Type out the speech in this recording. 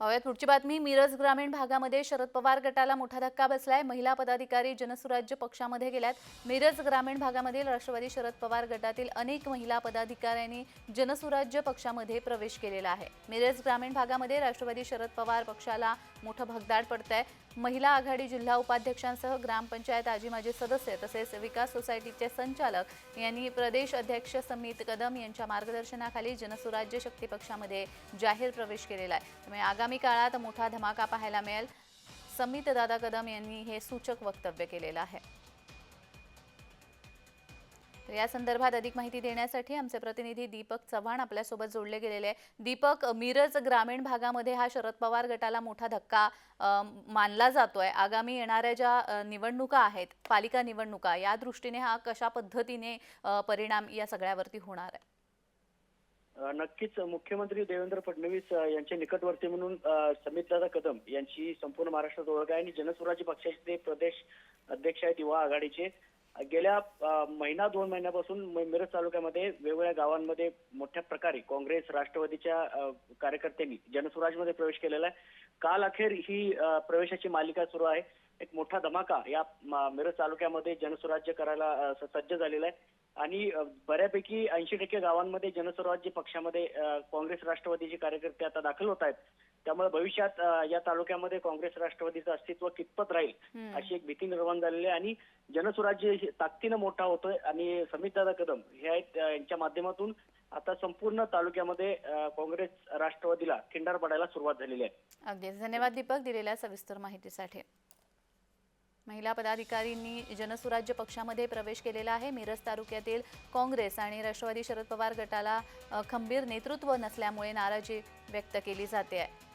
पाहूयात पुढची बातमी। मिरज ग्रामीण भागामध्ये शरद पवार गटाला मोठा धक्का बसलाय। महिला पदाधिकारी जनसुराज्य पक्षामध्ये गेल्यात। मिरज ग्रामीण भागामधील राष्ट्रवादी शरद पवार गटातील अनेक महिला पदाधिकाऱ्यांनी जनसुराज्य पक्षामध्ये प्रवेश केलेला आहे। मिरज ग्रामीण भागामध्ये राष्ट्रवादी शरद पवार पक्षाला मोठं भगदाड पडतंय। महिला आघाडी जिल्हा उपाध्यक्षांसह ग्रामपंचायत आजी माजी सदस्य तसेच विकास सोसायटीचे संचालक यांनी प्रदेश अध्यक्ष समित कदम यांच्या मार्गदर्शनाखाली जनसुराज्य शक्ती पक्षामध्ये जाहीर प्रवेश केलेला आहे। त्यामुळे आगामी काळात मोठा धमाका पाहायला मिळेल। समित दादा कदम यांनी हे सूचक वक्तव्य केलेलं आहे। तर या संदर्भात अधिक माहिती देण्यासाठी आमचे प्रतिनिधी दीपक चव्हाण आपल्यासोबत जोडले गेलेले आहे। दीपक, मिरज ग्रामीण भागामध्ये हा शरद पवार गटाला मोठा धक्का मानला जातोय। आगामी येणाऱ्या ज्या निवडणुका आहेत, पालिका निवडणुका, या दृष्टीने हा कशा पद्धतीने परिणाम या सगळ्यावरती होणार आहे? नक्कीच मुख्यमंत्री देवेंद्र फडणवीस यांचे निकटवर्ती म्हणून समितदादा कदम यांची संपूर्ण महाराष्ट्रात ओळख आहे आणि जनसुराज्य पक्षाचे ते प्रदेश अध्यक्ष आहेत युवा आघाडीचे। गेल्या महिना 2 महिन्यापासून मिरज तालुक्यामध्ये वेगवेगळ्या गावांमध्ये मोठ्या प्रकारे काँग्रेस राष्ट्रवादीच्या कार्यकर्त्यांनी जनसुराजमध्ये प्रवेश केलेला आहे। काल अखेर ही प्रवेशाची मालिका सुरू आहे। एक मोठा धमाका या मिरज तालुक्यामध्ये जनसुराज्य करायला सज्ज झालेला आहे आणि बऱ्यापैकी 80% गावांमध्ये जनसुराज्य पक्षामध्ये काँग्रेस राष्ट्रवादीचे कार्यकर्ते आता दाखल होत आहेत। त्यामुळे भविष्यात या तालुक्यामध्ये काँग्रेस राष्ट्रवादीचं अस्तित्व कितपत राहील अशी एक भीती निर्माण झालेली आहे आणि जनसुराज्य ताकदीनं मोठा होतोय आणि समितदादा कदम हे आहेत, यांच्या माध्यमातून आता संपूर्ण तालुक्यामध्ये काँग्रेस राष्ट्रवादीला खिंडार पडायला सुरुवात झालेली आहे। अगदीच धन्यवाद दीपक दिलेल्या सविस्तर माहितीसाठी। महिला पदाधिकाऱ्यांनी जनसुराज्य पक्षामध्ये प्रवेश केलेला आहे। मिरज तालुक्यातील काँग्रेस आणि राष्ट्रवादी शरद पवार गटाला खंबीर नेतृत्व नसल्यामुळे नाराजी व्यक्त केली जाते आहे।